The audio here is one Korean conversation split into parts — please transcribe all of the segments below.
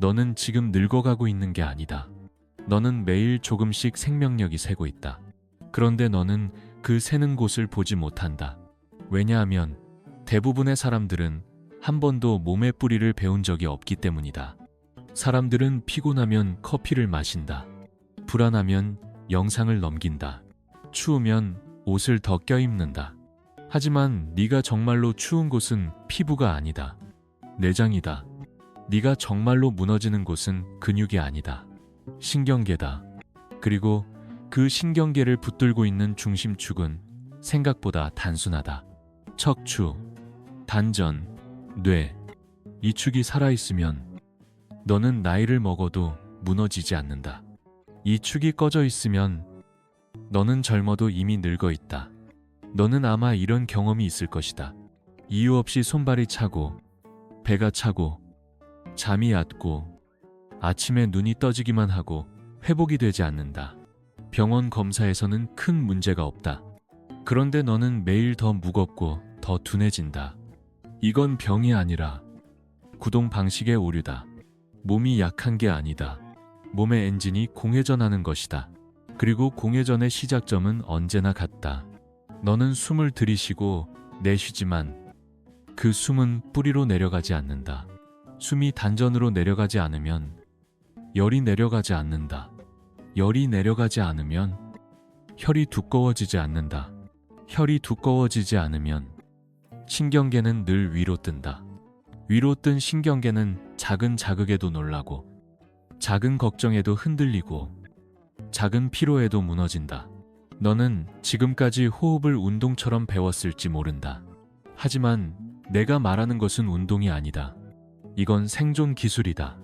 너는 지금 늙어가고 있는 게 아니다. 너는 매일 조금씩 생명력이 새고 있다. 그런데 너는 그 새는 곳을 보지 못한다. 왜냐하면 대부분의 사람들은 한 번도 몸의 뿌리를 베운 적이 없기 때문이다. 사람들은 피곤하면 커피를 마신다. 불안하면 영상을 넘긴다. 추우면 옷을 더 껴입는다. 하지만 네가 정말로 추운 곳은 피부가 아니다. 내장이다. 네가 정말로 무너지는 곳은 근육이 아니다. 신경계다. 그리고 그 신경계를 붙들고 있는 중심축은 생각보다 단순하다. 척추, 단전, 뇌. 이 축이 살아있으면 너는 나이를 먹어도 무너지지 않는다. 이 축이 꺼져 있으면 너는 젊어도 이미 늙어 있다. 너는 아마 이런 경험이 있을 것이다. 이유 없이 손발이 차고, 배가 차고, 잠이 얕고, 아침에 눈이 떠지기만 하고 회복이 되지 않는다. 병원 검사에서는 큰 문제가 없다. 그런데 너는 매일 더 무겁고 더 둔해진다. 이건 병이 아니라 구동 방식의 오류다. 몸이 약한 게 아니다. 몸의 엔진이 공회전하는 것이다. 그리고 공회전의 시작점은 언제나 같다. 너는 숨을 들이쉬고 내쉬지만 그 숨은 뿌리로 내려가지 않는다. 숨이 단전으로 내려가지 않으면 열이 내려가지 않는다. 열이 내려가지 않으면 혈이 두꺼워지지 않는다. 혈이 두꺼워지지 않으면 신경계는 늘 위로 뜬다. 위로 뜬 신경계는 작은 자극에도 놀라고, 작은 걱정에도 흔들리고, 작은 피로에도 무너진다. 너는 지금까지 호흡을 운동처럼 배웠을지 모른다. 하지만 내가 말하는 것은 운동이 아니다. 이건 생존 기술이다.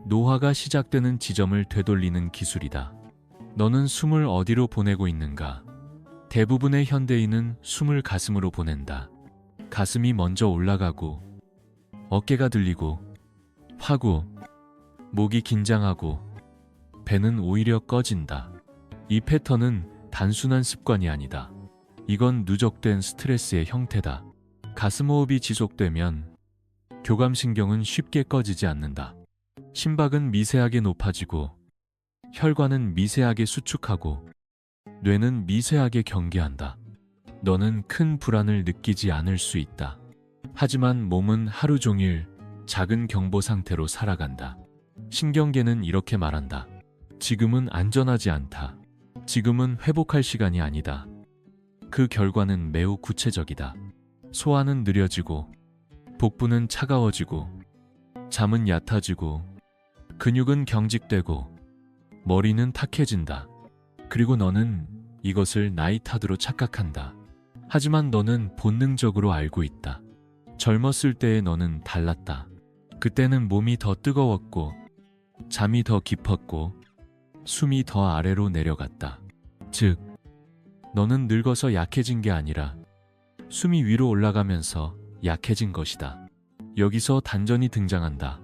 노화가 시작되는 지점을 되돌리는 기술이다. 너는 숨을 어디로 보내고 있는가? 대부분의 현대인은 숨을 가슴으로 보낸다. 가슴이 먼저 올라가고, 어깨가 들리고, 하고, 목이 긴장하고, 배는 오히려 꺼진다. 이 패턴은 단순한 습관이 아니다. 이건 누적된 스트레스의 형태다. 가슴호흡이 지속되면 교감신경은 쉽게 꺼지지 않는다. 심박은 미세하게 높아지고, 혈관은 미세하게 수축하고, 뇌는 미세하게 경계한다. 너는 큰 불안을 느끼지 않을 수 있다. 하지만 몸은 하루 종일 작은 경보 상태로 살아간다. 신경계는 이렇게 말한다. 지금은 안전하지 않다. 지금은 회복할 시간이 아니다. 그 결과는 매우 구체적이다. 소화는 느려지고, 복부는 차가워지고, 잠은 얕아지고, 근육은 경직되고, 머리는 탁해진다. 그리고 너는 이것을 나이 탓으로 착각한다. 하지만 너는 본능적으로 알고 있다. 젊었을 때의 너는 달랐다. 그때는 몸이 더 뜨거웠고, 잠이 더 깊었고, 숨이 더 아래로 내려갔다. 즉, 너는 늙어서 약해진 게 아니라 숨이 위로 올라가면서 약해진 것이다. 여기서 단전이 등장한다.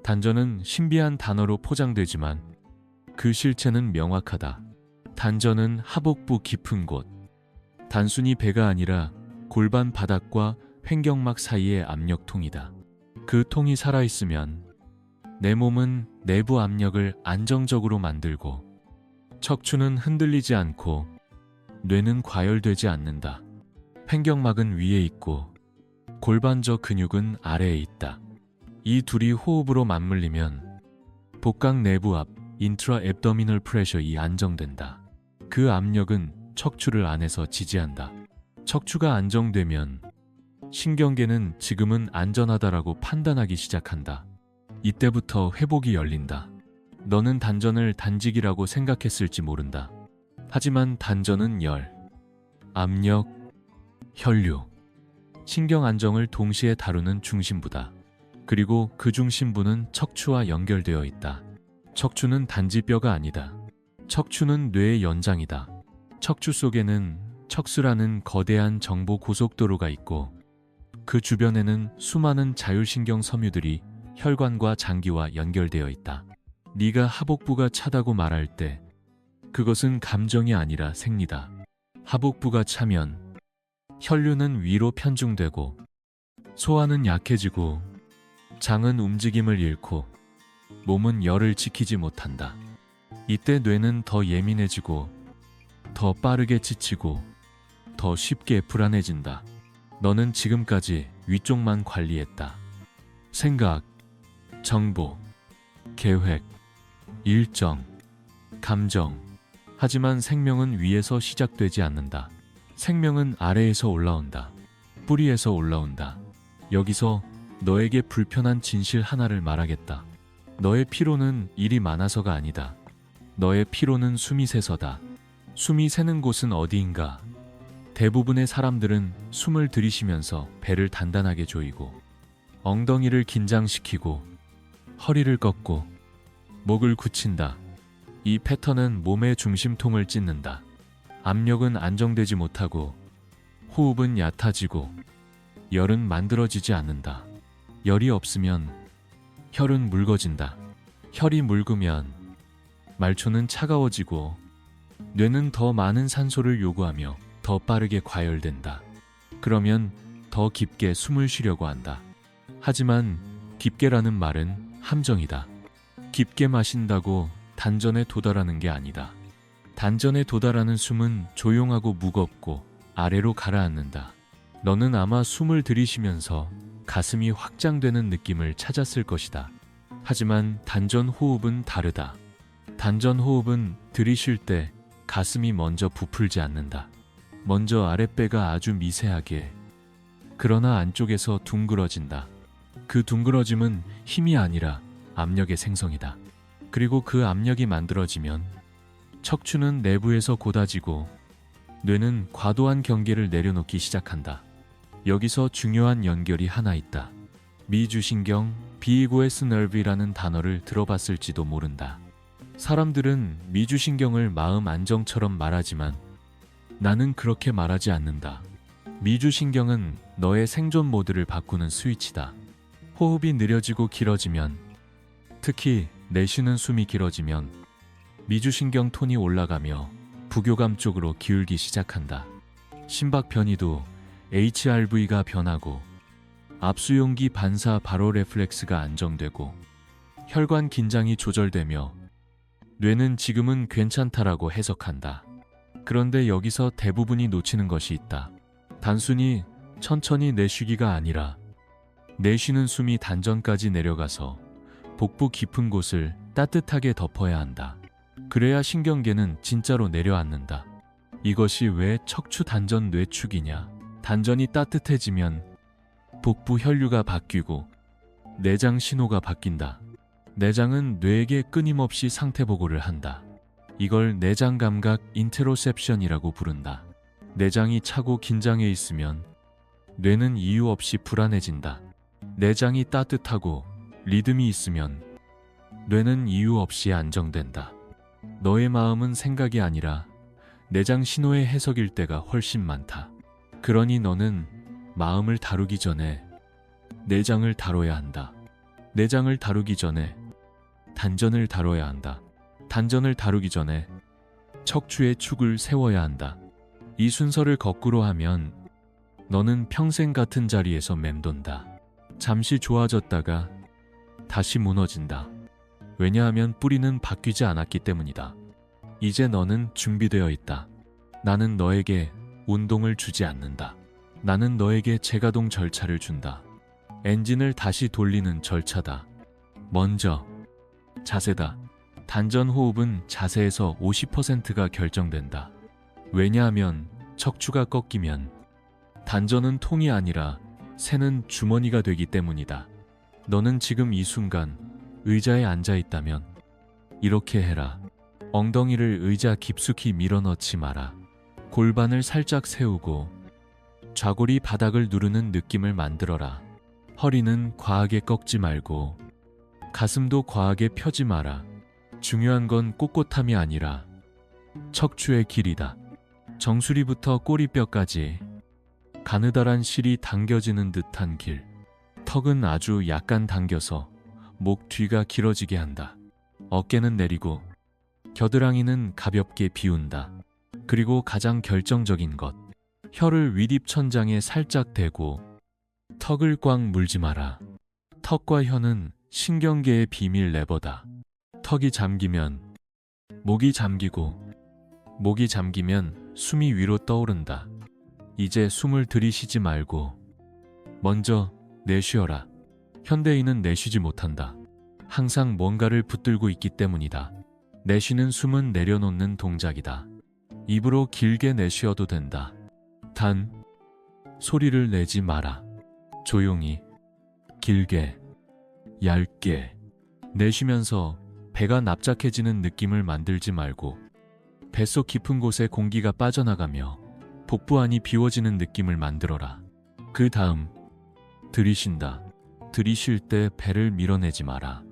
단전은 신비한 단어로 포장되지만 그 실체는 명확하다. 단전은 하복부 깊은 곳. 단순히 배가 아니라 골반 바닥과 횡격막 사이의 압력통이다. 그 통이 살아있으면 내 몸은 내부 압력을 안정적으로 만들고, 척추는 흔들리지 않고, 뇌는 과열되지 않는다. 횡격막은 위에 있고 골반저 근육은 아래에 있다. 이 둘이 호흡으로 맞물리면 복강 내부 압, 인트라 앱도미널 프레셔이 안정된다. 그 압력은 척추를 안에서 지지한다. 척추가 안정되면 신경계는 지금은 안전하다라고 판단하기 시작한다. 이때부터 회복이 열린다. 너는 단전을 단직이라고 생각했을지 모른다. 하지만 단전은 열, 압력, 혈류, 신경 안정을 동시에 다루는 중심부다. 그리고 그 중심부는 척추와 연결되어 있다. 척추는 단지 뼈가 아니다. 척추는 뇌의 연장이다. 척추 속에는 척수라는 거대한 정보 고속도로가 있고, 그 주변에는 수많은 자율신경 섬유들이 혈관과 장기와 연결되어 있다. 네가 하복부가 차다고 말할 때 그것은 감정이 아니라 생리다. 하복부가 차면 혈류는 위로 편중되고, 소화는 약해지고, 장은 움직임을 잃고, 몸은 열을 지키지 못한다. 이때 뇌는 더 예민해지고 더 빠르게 지치고 더 쉽게 불안해진다. 너는 지금까지 위쪽만 관리했다. 생각, 정보, 계획, 일정, 감정. 하지만 생명은 위에서 시작되지 않는다. 생명은 아래에서 올라온다. 뿌리에서 올라온다. 여기서 너에게 불편한 진실 하나를 말하겠다. 너의 피로는 일이 많아서가 아니다. 너의 피로는 숨이 새서다. 숨이 새는 곳은 어디인가? 대부분의 사람들은 숨을 들이쉬면서 배를 단단하게 조이고 엉덩이를 긴장시키고 허리를 꺾고 목을 굳힌다. 이 패턴은 몸의 중심통을 찢는다. 압력은 안정되지 못하고 호흡은 얕아지고 열은 만들어지지 않는다. 열이 없으면 혈은 묽어진다. 혈이 묽으면 말초는 차가워지고 뇌는 더 많은 산소를 요구하며 더 빠르게 과열된다. 그러면 더 깊게 숨을 쉬려고 한다. 하지만 깊게라는 말은 함정이다. 깊게 마신다고 단전에 도달하는 게 아니다. 단전에 도달하는 숨은 조용하고 무겁고 아래로 가라앉는다. 너는 아마 숨을 들이쉬면서 가슴이 확장되는 느낌을 찾았을 것이다. 하지만 단전 호흡은 다르다. 단전 호흡은 들이쉴 때 가슴이 먼저 부풀지 않는다. 먼저 아랫배가 아주 미세하게, 그러나 안쪽에서 둥그러진다. 그 둥그러짐은 힘이 아니라 압력의 생성이다. 그리고 그 압력이 만들어지면 척추는 내부에서 고다지고 뇌는 과도한 경계를 내려놓기 시작한다. 여기서 중요한 연결이 하나 있다. 미주신경, 비이고에스 nerve이라는 단어를 들어봤을지도 모른다. 사람들은 미주신경을 마음 안정처럼 말하지만 나는 그렇게 말하지 않는다. 미주신경은 너의 생존 모드를 바꾸는 스위치다. 호흡이 느려지고 길어지면, 특히 내쉬는 숨이 길어지면 미주신경 톤이 올라가며 부교감 쪽으로 기울기 시작한다. 심박 변이도 HRV가 변하고 압수용기 반사 바로 레플렉스가 안정되고 혈관 긴장이 조절되며 뇌는 지금은 괜찮다라고 해석한다. 그런데 여기서 대부분이 놓치는 것이 있다. 단순히 천천히 내쉬기가 아니라 내쉬는 숨이 단전까지 내려가서 복부 깊은 곳을 따뜻하게 덮어야 한다. 그래야 신경계는 진짜로 내려앉는다. 이것이 왜 척추 단전 뇌축이냐? 단전이 따뜻해지면 복부 혈류가 바뀌고 내장 신호가 바뀐다. 내장은 뇌에게 끊임없이 상태 보고를 한다. 이걸 내장 감각 인테로셉션이라고 부른다. 내장이 차고 긴장해 있으면 뇌는 이유 없이 불안해진다. 내장이 따뜻하고 리듬이 있으면 뇌는 이유 없이 안정된다. 너의 마음은 생각이 아니라 내장 신호의 해석일 때가 훨씬 많다. 그러니 너는 마음을 다루기 전에 내장을 다뤄야 한다. 내장을 다루기 전에 단전을 다뤄야 한다. 단전을 다루기 전에 척추의 축을 세워야 한다. 이 순서를 거꾸로 하면 너는 평생 같은 자리에서 맴돈다. 잠시 좋아졌다가 다시 무너진다. 왜냐하면 뿌리는 바뀌지 않았기 때문이다. 이제 너는 준비되어 있다. 나는 너에게 운동을 주지 않는다. 나는 너에게 재가동 절차를 준다. 엔진을 다시 돌리는 절차다. 먼저 자세다. 단전 호흡은 자세에서 50%가 결정된다. 왜냐하면 척추가 꺾이면 단전은 통이 아니라 새는 주머니가 되기 때문이다. 너는 지금 이 순간 의자에 앉아 있다면 이렇게 해라. 엉덩이를 의자 깊숙이 밀어넣지 마라. 골반을 살짝 세우고 좌골이 바닥을 누르는 느낌을 만들어라. 허리는 과하게 꺾지 말고 가슴도 과하게 펴지 마라. 중요한 건 꼿꼿함이 아니라 척추의 길이다. 정수리부터 꼬리뼈까지 가느다란 실이 당겨지는 듯한 길. 턱은 아주 약간 당겨서 목 뒤가 길어지게 한다. 어깨는 내리고 겨드랑이는 가볍게 비운다. 그리고 가장 결정적인 것. 혀를 윗입천장에 살짝 대고 턱을 꽉 물지 마라. 턱과 혀는 신경계의 비밀 레버다. 턱이 잠기면 목이 잠기고 목이 잠기면 숨이 위로 떠오른다. 이제 숨을 들이쉬지 말고 먼저 내쉬어라. 현대인은 내쉬지 못한다. 항상 뭔가를 붙들고 있기 때문이다. 내쉬는 숨은 내려놓는 동작이다. 입으로 길게 내쉬어도 된다. 단, 소리를 내지 마라. 조용히, 길게, 얇게 내쉬면서 배가 납작해지는 느낌을 만들지 말고 뱃속 깊은 곳에 공기가 빠져나가며 복부 안이 비워지는 느낌을 만들어라. 그 다음, 들이쉰다. 들이쉴 때 배를 밀어내지 마라.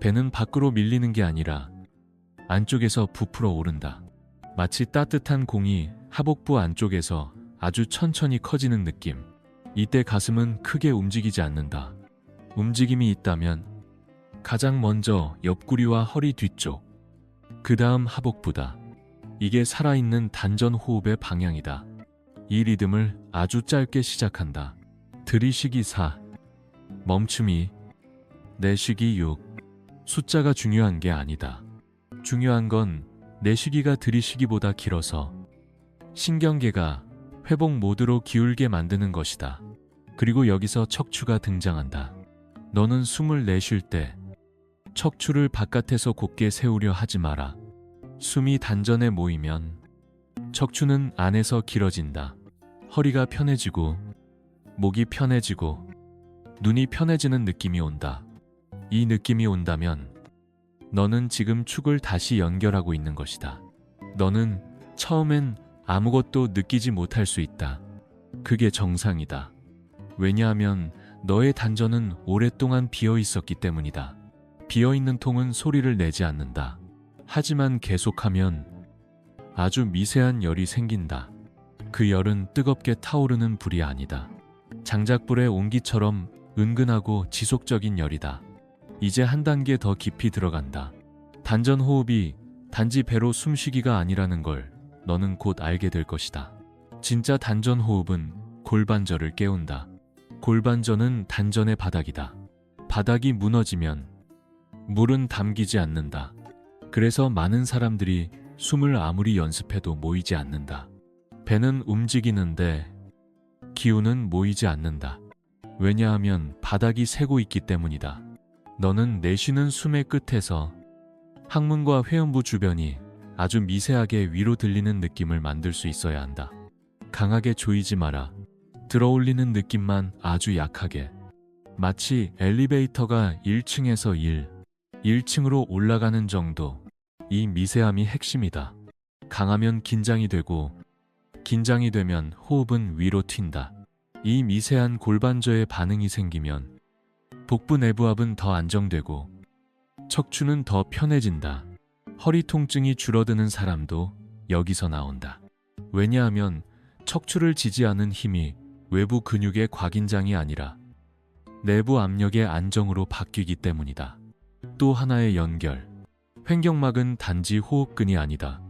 배는 밖으로 밀리는 게 아니라 안쪽에서 부풀어 오른다. 마치 따뜻한 공이 하복부 안쪽에서 아주 천천히 커지는 느낌. 이때 가슴은 크게 움직이지 않는다. 움직임이 있다면 가장 먼저 옆구리와 허리 뒤쪽, 그 다음 하복부다. 이게 살아있는 단전 호흡의 방향이다. 이 리듬을 아주 짧게 시작한다. 들이쉬기 4, 멈춤이, 내쉬기 6. 숫자가 중요한 게 아니다. 중요한 건 내쉬기가 들이쉬기보다 길어서 신경계가 회복 모드로 기울게 만드는 것이다. 그리고 여기서 척추가 등장한다. 너는 숨을 내쉴 때 척추를 바깥에서 곧게 세우려 하지 마라. 숨이 단전에 모이면 척추는 안에서 길어진다. 허리가 편해지고 목이 편해지고 눈이 편해지는 느낌이 온다. 이 느낌이 온다면 너는 지금 축을 다시 연결하고 있는 것이다. 너는 처음엔 아무것도 느끼지 못할 수 있다. 그게 정상이다. 왜냐하면 너의 단전은 오랫동안 비어 있었기 때문이다. 비어 있는 통은 소리를 내지 않는다. 하지만 계속하면 아주 미세한 열이 생긴다. 그 열은 뜨겁게 타오르는 불이 아니다. 장작불의 온기처럼 은근하고 지속적인 열이다. 이제 한 단계 더 깊이 들어간다. 단전 호흡이 단지 배로 숨쉬기가 아니라는 걸 너는 곧 알게 될 것이다. 진짜 단전 호흡은 골반절을 깨운다. 골반전은 단전의 바닥이다. 바닥이 무너지면 물은 담기지 않는다. 그래서 많은 사람들이 숨을 아무리 연습해도 모이지 않는다. 배는 움직이는데 기운은 모이지 않는다. 왜냐하면 바닥이 새고 있기 때문이다. 너는 내쉬는 숨의 끝에서 항문과 회음부 주변이 아주 미세하게 위로 들리는 느낌을 만들 수 있어야 한다. 강하게 조이지 마라. 들어올리는 느낌만 아주 약하게. 마치 엘리베이터가 1층에서 1층으로 올라가는 정도. 이 미세함이 핵심이다. 강하면 긴장이 되고 긴장이 되면 호흡은 위로 튄다. 이 미세한 골반저의 반응이 생기면 복부 내부압은 더 안정되고 척추는 더 편해진다. 허리 통증이 줄어드는 사람도 여기서 나온다. 왜냐하면 척추를 지지하는 힘이 외부 근육의 과긴장이 아니라 내부 압력의 안정으로 바뀌기 때문이다. 또 하나의 연결. 횡격막은 단지 호흡근이 아니다.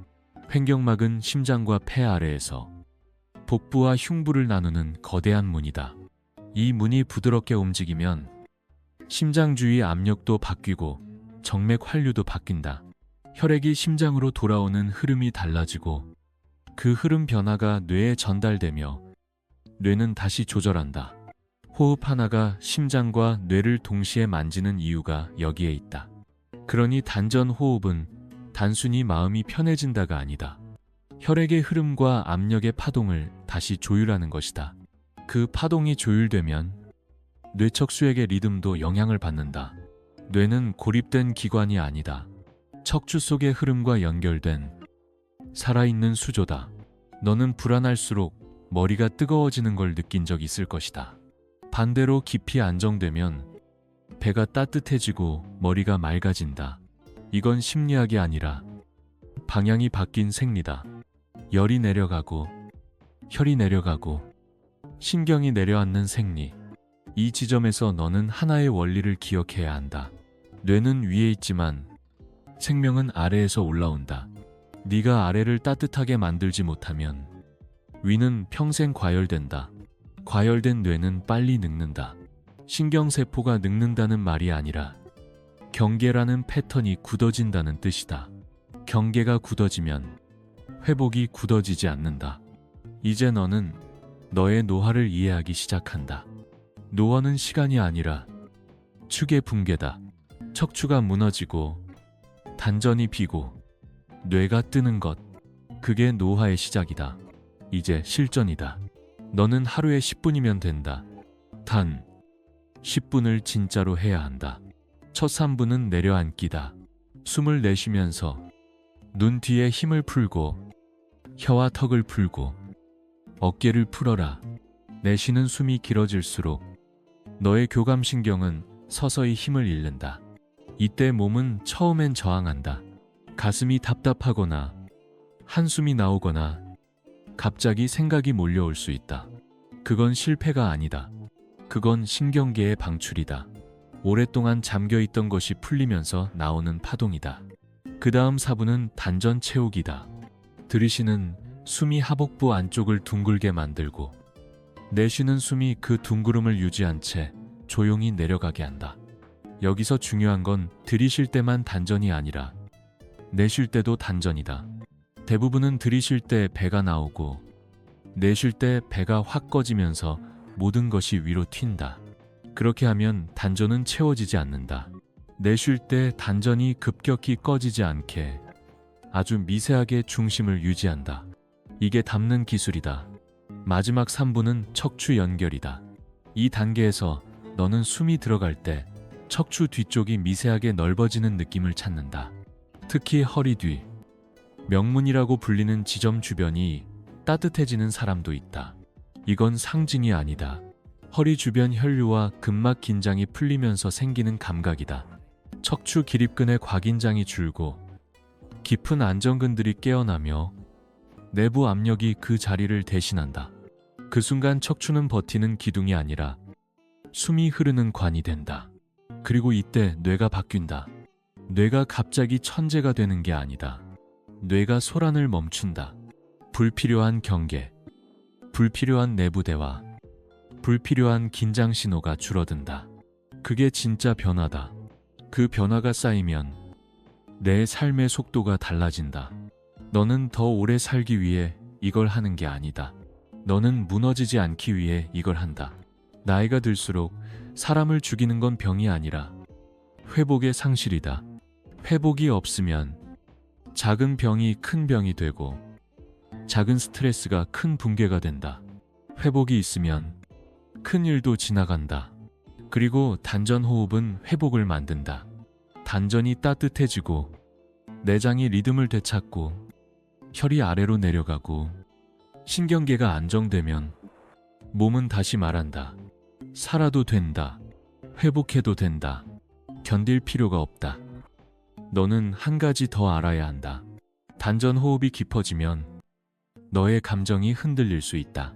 횡격막은 심장과 폐 아래에서 복부와 흉부를 나누는 거대한 문이다. 이 문이 부드럽게 움직이면 심장 주위 압력도 바뀌고 정맥 환류도 바뀐다. 혈액이 심장으로 돌아오는 흐름이 달라지고 그 흐름 변화가 뇌에 전달되며 뇌는 다시 조절한다. 호흡 하나가 심장과 뇌를 동시에 만지는 이유가 여기에 있다. 그러니 단전 호흡은 단순히 마음이 편해진다가 아니다. 혈액의 흐름과 압력의 파동을 다시 조율하는 것이다. 그 파동이 조율되면 뇌척수액의 리듬도 영향을 받는다. 뇌는 고립된 기관이 아니다. 척추 속의 흐름과 연결된 살아있는 수조다. 너는 불안할수록 머리가 뜨거워지는 걸 느낀 적 있을 것이다. 반대로 깊이 안정되면 배가 따뜻해지고 머리가 맑아진다. 이건 심리학이 아니라 방향이 바뀐 생리다. 열이 내려가고 혈이 내려가고 신경이 내려앉는 생리. 이 지점에서 너는 하나의 원리를 기억해야 한다. 뇌는 위에 있지만 생명은 아래에서 올라온다. 네가 아래를 따뜻하게 만들지 못하면 위는 평생 과열된다. 과열된 뇌는 빨리 늙는다. 신경세포가 늙는다는 말이 아니라 경계라는 패턴이 굳어진다는 뜻이다. 경계가 굳어지면 회복이 굳어지지 않는다. 이제 너는 너의 노화를 이해하기 시작한다. 노화는 시간이 아니라 축의 붕괴다. 척추가 무너지고 단전이 비고 뇌가 뜨는 것, 그게 노화의 시작이다. 이제 실전이다. 너는 하루에 10분이면 된다. 단 10분을 진짜로 해야 한다. 첫 3분은 내려앉기다. 숨을 내쉬면서 눈 뒤에 힘을 풀고 혀와 턱을 풀고 어깨를 풀어라. 내쉬는 숨이 길어질수록 너의 교감신경은 서서히 힘을 잃는다. 이때 몸은 처음엔 저항한다. 가슴이 답답하거나 한숨이 나오거나 갑자기 생각이 몰려올 수 있다. 그건 실패가 아니다. 그건 신경계의 방출이다. 오랫동안 잠겨있던 것이 풀리면서 나오는 파동이다. 그 다음 4분은 단전 채우기다. 들이쉬는 숨이 하복부 안쪽을 둥글게 만들고 내쉬는 숨이 그 둥그름을 유지한 채 조용히 내려가게 한다. 여기서 중요한 건 들이쉴 때만 단전이 아니라 내쉴 때도 단전이다. 대부분은 들이쉴 때 배가 나오고 내쉴 때 배가 확 꺼지면서 모든 것이 위로 튄다. 그렇게 하면 단전은 채워지지 않는다. 내쉴 때 단전이 급격히 꺼지지 않게 아주 미세하게 중심을 유지한다. 이게 담는 기술이다. 마지막 3분은 척추 연결이다. 이 단계에서 너는 숨이 들어갈 때 척추 뒤쪽이 미세하게 넓어지는 느낌을 찾는다. 특히 허리 뒤, 명문이라고 불리는 지점 주변이 따뜻해지는 사람도 있다. 이건 상징이 아니다. 허리 주변 혈류와 근막 긴장이 풀리면서 생기는 감각이다. 척추 기립근의 과긴장이 줄고 깊은 안정근들이 깨어나며 내부 압력이 그 자리를 대신한다. 그 순간 척추는 버티는 기둥이 아니라 숨이 흐르는 관이 된다. 그리고 이때 뇌가 바뀐다. 뇌가 갑자기 천재가 되는 게 아니다. 뇌가 소란을 멈춘다. 불필요한 경계, 불필요한 내부 대화, 불필요한 긴장 신호가 줄어든다. 그게 진짜 변화다. 그 변화가 쌓이면 내 삶의 속도가 달라진다. 너는 더 오래 살기 위해 이걸 하는 게 아니다. 너는 무너지지 않기 위해 이걸 한다. 나이가 들수록 사람을 죽이는 건 병이 아니라 회복의 상실이다. 회복이 없으면 작은 병이 큰 병이 되고 작은 스트레스가 큰 붕괴가 된다. 회복이 있으면 큰 일도 지나간다. 그리고 단전 호흡은 회복을 만든다. 단전이 따뜻해지고 내장이 리듬을 되찾고 혈이 아래로 내려가고 신경계가 안정되면 몸은 다시 말한다. 살아도 된다. 회복해도 된다. 견딜 필요가 없다. 너는 한 가지 더 알아야 한다. 단전 호흡이 깊어지면 너의 감정이 흔들릴 수 있다.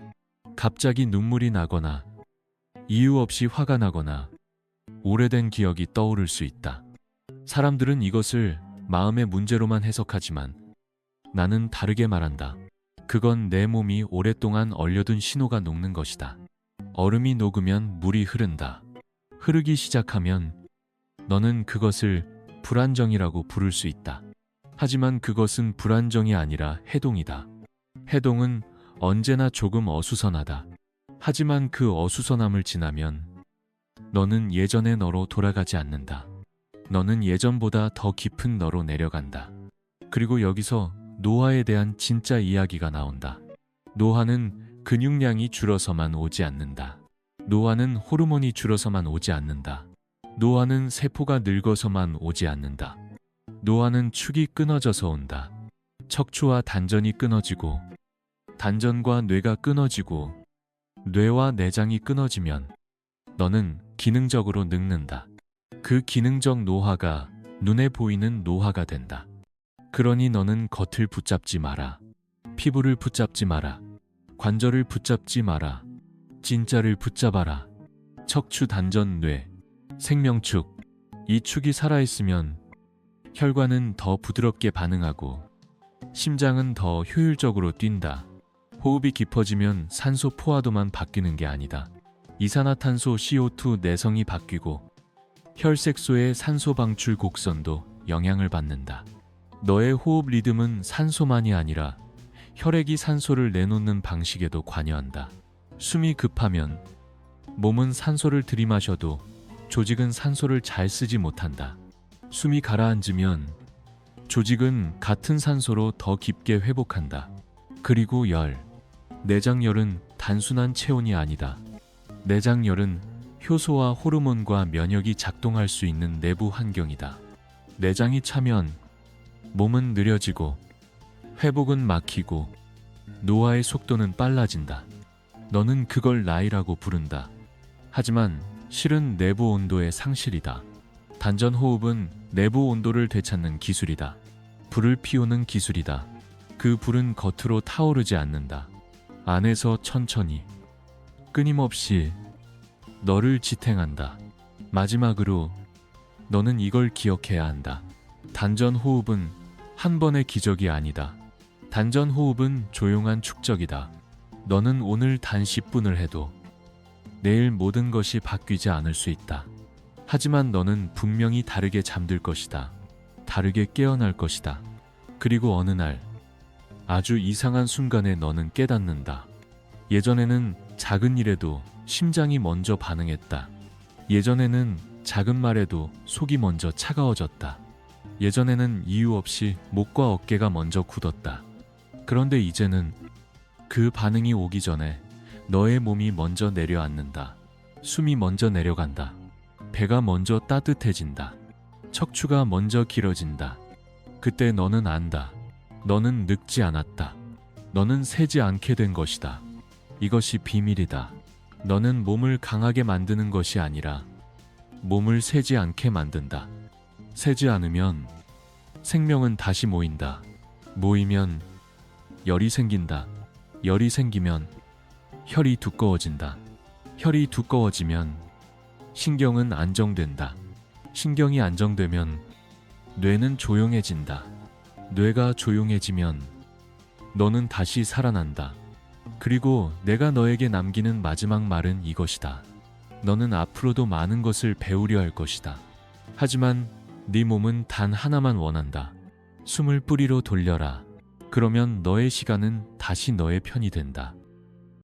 갑자기 눈물이 나거나 이유 없이 화가 나거나 오래된 기억이 떠오를 수 있다. 사람들은 이것을 마음의 문제로만 해석하지만 나는 다르게 말한다. 그건 내 몸이 오랫동안 얼려둔 신호가 녹는 것이다. 얼음이 녹으면 물이 흐른다. 흐르기 시작하면 너는 그것을 불안정이라고 부를 수 있다. 하지만 그것은 불안정이 아니라 해동이다. 해동은 언제나 조금 어수선하다. 하지만 그 어수선함을 지나면 너는 예전의 너로 돌아가지 않는다. 너는 예전보다 더 깊은 너로 내려간다. 그리고 여기서 노화에 대한 진짜 이야기가 나온다. 노화는 근육량이 줄어서만 오지 않는다. 노화는 호르몬이 줄어서만 오지 않는다. 노화는 세포가 늙어서만 오지 않는다. 노화는 축이 끊어져서 온다. 척추와 단전이 끊어지고 단전과 뇌가 끊어지고 뇌와 내장이 끊어지면 너는 기능적으로 늙는다. 그 기능적 노화가 눈에 보이는 노화가 된다. 그러니 너는 겉을 붙잡지 마라. 피부를 붙잡지 마라. 관절을 붙잡지 마라. 진짜를 붙잡아라. 척추, 단전, 뇌, 생명축. 이 축이 살아있으면 혈관은 더 부드럽게 반응하고 심장은 더 효율적으로 뛴다. 호흡이 깊어지면 산소 포화도만 바뀌는 게 아니다. 이산화탄소 CO2 내성이 바뀌고 혈색소의 산소 방출 곡선도 영향을 받는다. 너의 호흡 리듬은 산소만이 아니라 혈액이 산소를 내놓는 방식에도 관여한다. 숨이 급하면 몸은 산소를 들이마셔도 조직은 산소를 잘 쓰지 못한다. 숨이 가라앉으면 조직은 같은 산소로 더 깊게 회복한다. 그리고 내장열은 단순한 체온이 아니다. 내장열은 효소와 호르몬과 면역이 작동할 수 있는 내부 환경이다. 내장이 차면 몸은 느려지고 회복은 막히고 노화의 속도는 빨라진다. 너는 그걸 나이라고 부른다. 하지만 실은 내부 온도의 상실이다. 단전 호흡은 내부 온도를 되찾는 기술이다. 불을 피우는 기술이다. 그 불은 겉으로 타오르지 않는다. 안에서 천천히, 끊임없이 너를 지탱한다. 마지막으로 너는 이걸 기억해야 한다. 단전 호흡은 한 번의 기적이 아니다. 단전 호흡은 조용한 축적이다. 너는 오늘 단 10분을 해도 내일 모든 것이 바뀌지 않을 수 있다. 하지만 너는 분명히 다르게 잠들 것이다. 다르게 깨어날 것이다. 그리고 어느 날 아주 이상한 순간에 너는 깨닫는다. 예전에는 작은 일에도 심장이 먼저 반응했다. 예전에는 작은 말에도 속이 먼저 차가워졌다. 예전에는 이유 없이 목과 어깨가 먼저 굳었다. 그런데 이제는 그 반응이 오기 전에 너의 몸이 먼저 내려앉는다. 숨이 먼저 내려간다. 배가 먼저 따뜻해진다. 척추가 먼저 길어진다. 그때 너는 안다. 너는 늙지 않았다. 너는 새지 않게 된 것이다. 이것이 비밀이다. 너는 몸을 강하게 만드는 것이 아니라 몸을 새지 않게 만든다. 새지 않으면 생명은 다시 모인다. 모이면 열이 생긴다. 열이 생기면 혈이 두꺼워진다. 혈이 두꺼워지면 신경은 안정된다. 신경이 안정되면 뇌는 조용해진다. 뇌가 조용해지면 너는 다시 살아난다. 그리고 내가 너에게 남기는 마지막 말은 이것이다. 너는 앞으로도 많은 것을 배우려 할 것이다. 하지만 네 몸은 단 하나만 원한다. 숨을 뿌리로 돌려라. 그러면 너의 시간은 다시 너의 편이 된다.